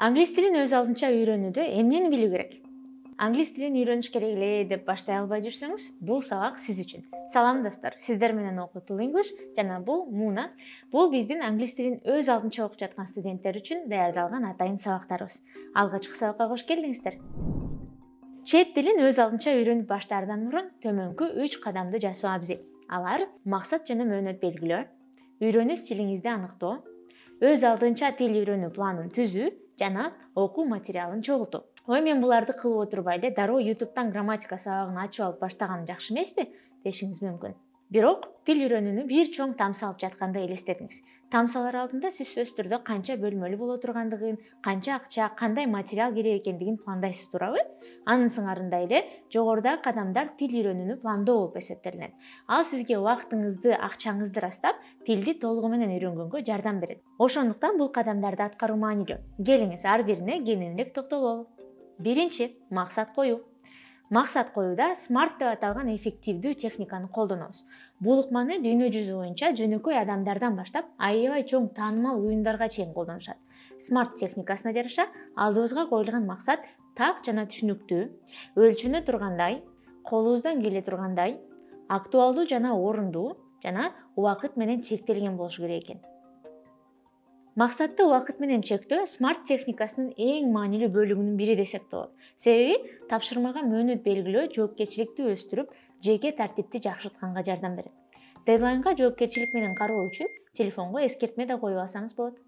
Англис тилин өз алдынча үйрөнүүдө эмнени билүү керек? Англис тилин үйрөнүш керек эле деп баштай албай жүрсөңүз, бул сабак сиз үчүн. Салам достор, сиздер менен Окутул English жана бул Муна. Бул биздин англис тилин өз алдынча окуп жаткан студенттер үчүн даярдалган атайын сабактарыбыз. Алгачкы сабакка кош келдиңиздер. Чет тилин өз алдынча үйрөнүп баштаардан мурун төмөнкү 3 кадамды жасоо абзел. Алар максат жана мөөнөт белгилөө, үйрөнүү стилиңизди аныктоо, өз алдынча тил үйрөнүү планын түзүү жана окуу материалын чогултуу. Ой, мен буларды кылып отурбай эле дароо YouTube'дан грамматика сабагын ачып алып баштаганым жакшы эмеспи дешиңиз мүмкүн. Бирок тил үйрөнүүнү бир чоң тамса алып жаткандай элестетиңиз. Тамсалар алдында сиз сөз түрдө канча бөлмөлүү боло тургандыгын, канча акча, кандай материал керек экендигин пландайсыз, туурабы? Анын сыңарында эле жогорудагы кадамдар тил үйрөнүүнү пландоо болуп эсептелинет. Ал сизге убактыңызды, акчаңызды ырастап, тилди толугу менен үйрөнгөнгө жардам берет. Ошондуктан бул кадамдарды аткаруу маанилүү. Келиңиз ар бирине кененирээк токтололу. Биринчи, максат коюу. Максат коюуда SMART деп аталган эффективдүү техниканы колдонобуз. Бул ыкманы дүйнө жүзү боюнча жөнөкөй адамдардан баштап аябай чоң таанымал уюмдарга чейин колдонушат. SMART техникасына жараша алдыбызга коюлган максат так жана түшүнүктүү, өлчөнө тургандай, колубуздан келе тургандай, актуалдуу жана орундуу жана убакыт менен чектелген болушу керек экен. Максатты убакыт менен чектөө SMART техникасынын эң маанилүү бөлүгүнүн бири десек болот. Себеби тапшырмага мөөнөт белгилөө жоопкерчиликти өстүрүп, жеке тартипти жакшыртканга жардам берет. Дедлайнга жоопкерчилик менен кароо үчүн телефонго эскертме да коюп алсаңыз болот.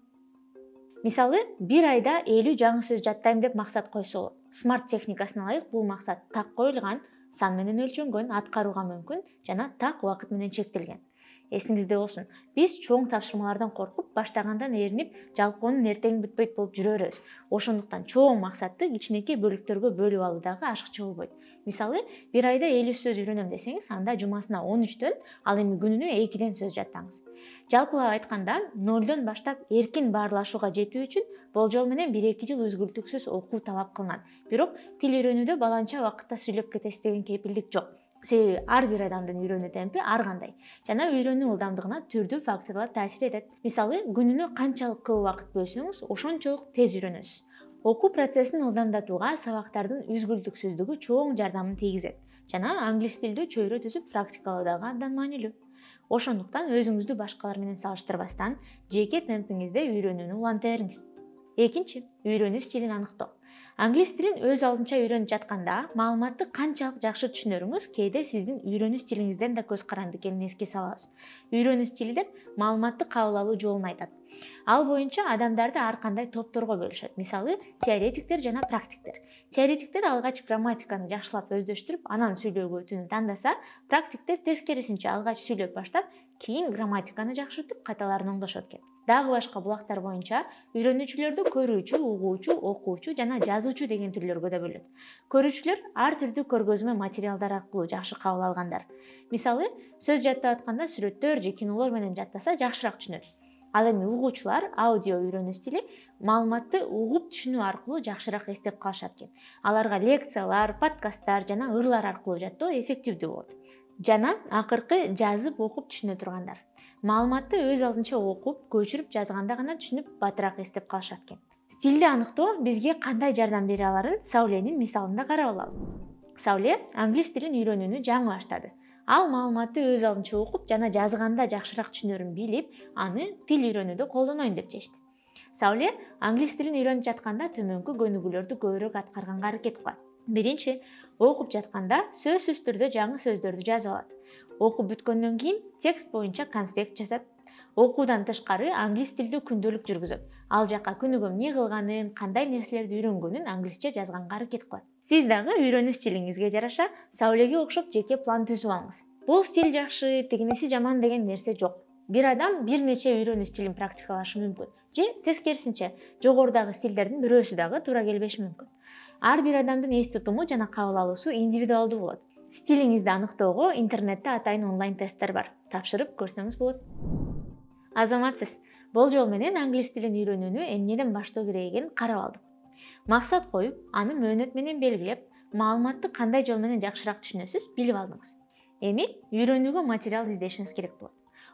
Мисалы, бир айда 50 жаңы сөз жаттайм деп максат койсо болот. SMART техникасына ылайык бул максат так коюлган, сан менен өлчөнгөн, аткарууга мүмкүн жана так убакыт менен чектелген. Эсиңизде болсун, биз чоң тапшырмалардан коркуп, баштагандан эринип, жалкоонун эртең бүтпөйт болуп жүрө беребиз. Ошондуктан чоң максатты кичинекей бөлүктөргө бөлүп алуу дагы ашыкча болбойт. Мисалы, бир айда 50 сөз үйрөнөм десеңиз, анда жумасына 13төн, ал эми күнүнө 2ден сөз жаттаңыз. Жалпылап айтканда, 0дон баштап эркин баарлашууга жетүү үчүн болжол менен 1-2 жыл үзгүлтүксүз окуу талап кылынат. Бирок тил үйрөнүүдө баланча убакытта сүйлөп кетесиз деген кепилдик жок. Себеби ар бир адамдын үйрөнүү темпи ар кандай жана үйрөнүү ылдамдыгына түрдүү факторлор таасир этет. Мисалы, күнүнө канчалык көп убакыт бөлсөңүз, ошончолук тез үйрөнөсүз. Окуу процессин ылдамдатууга сабактардын үзгүлтүксүздүгү чоң жардамын тийгизет жана англис тилди чөйрө түзүп практикалоо дагы абдан маанилүү. Ошондуктан өзүңүздү башкалар менен салыштырбастан, жеке темпиңизде үйрөнүүнү уланта бериңиз. Экинчи, үйрөнүү стилин аныктоо. Англис тилин өз алдынча үйрөнүп жатканда, маалыматты канчалык жакшы түшүнөрүңүз кээде сиздин үйрөнүү стилиңизден да көз каранды экенин эске салабыз. Үйрөнүү стили деп маалыматты кабыл алуу жолун айтат. Ал боюнча адамдарды ар кандай топторго бөлүшөт. Мисалы, теоретиктер жана практиктер. Теоретиктер алгач грамматиканы жакшылап өздөштүрүп, анан сүйлөөгө өтүүнү тандаса, практиктер тескерисинче алгач сүйлөп баштап, кийин грамматиканы жакшыртып, каталарын оңдошот экен. Дагы башка булактар боюнча үйрөнүүчүлөрдү көрүүчү, угуучу, окуучу жана жазуучу деген түрлөргө да бөлөт. Көрүүчүлөр ар түрдүү көргөзмө материалдар аркылуу жакшы кабыл алгандар. Мисалы, сөз жаттап атканда сүрөттөр же кинолор менен жаттаса жакшыраак түшүнөт. Ал эми угуучулар аудио үйрөнүү стили маалыматты угуп түшүнүү аркылуу жакшыраак эстеп калышат экен. Аларга лекциялар, подкасттар жана ырлар аркылуу жаттоо эффективдүү болот. Жана акыркы жазып окуп түшүнө тургандар. Маалыматты өз алдынча окуп, көчүрүп жазганда гана түшүнүп, батыраак эстеп калышат экен. Стилди аныктоо бизге кандай жардам бере аларын Сауленин мисалында карап алалы. Сауле англис тилин үйрөнүүнү жаңы баштады. Ал маалыматты өз алдынча окуп жана жазганда жакшыраак түшүнөрүн билип, аны тил үйрөнүүдө колдоноюн деп чечти. Сауле англис тилин үйрөнүп жатканда төмөнкү көнүгүүлөрдү көбүрөөк аткарганга аракет кылат. Биринчи, окуп жатканда сөзсүз түрдө жаңы сөздөрдү жазып алат. Окуп бүткөндөн кийин текст боюнча конспект жазат. Окуудан тышкары англис тилди күндөлүк жүргүзөт. Ал жакка күнүгө эмне кылганын, кандай нерселерди үйрөнгөнүн англисче жазганга аракет кылат. Сиз дагы үйрөнүү стилиңизге жараша Саулеге окшоп жеке план түзүп алыңыз. Бул стиль жакшы, тигинеси жаман деген нерсе жок. Бир адам бир нече үйрөнүү стилин практикалашы мүмкүн. Же тескерисинче, жогорудагы стилдердин бирөөсү дагы туура келбеши мүмкүн. Ар бир адамдын эс тутуму жана кабыл алуусу индивидуалдуу болот. Стилиңизди аныктоого интернетте атайын онлайн тесттер бар. Тапшырып көрсөңүз болот. Азаматсыз, болжол менен англис тилин үйрөнүүнү эмнеден баштоо керек экенин карап алдык. Максат коюп, аны мөөнөт менен белгилеп, маалыматты кандай жол менен жакшыраак түшүнөсүз билип алдыңыз. Эми үйрөнүүгө материал издешиңиз керек болот.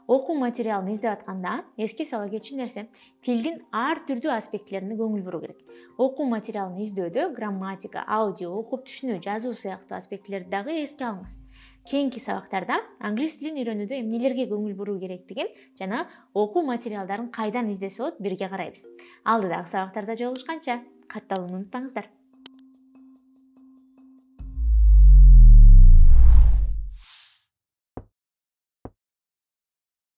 окуу материалын издеп атканда эске сала кетчү нерсе, тилдин ар түрдүү аспектилерине көңүл буруу керек. Окуу материалын издөөдө грамматика, аудио, окуп түшүнүү, жазуу сыяктуу аспектилерди дагы эске алыңыз. Кийинки сабактарда англис тилин үйрөнүүдө эмнелерге көңүл буруу керектигин жана окуу материалдарын кайдан издесе болот бирге карайбыз. Алдыдагы сабактарда жолугушканча, катталууну унутпаңыздар.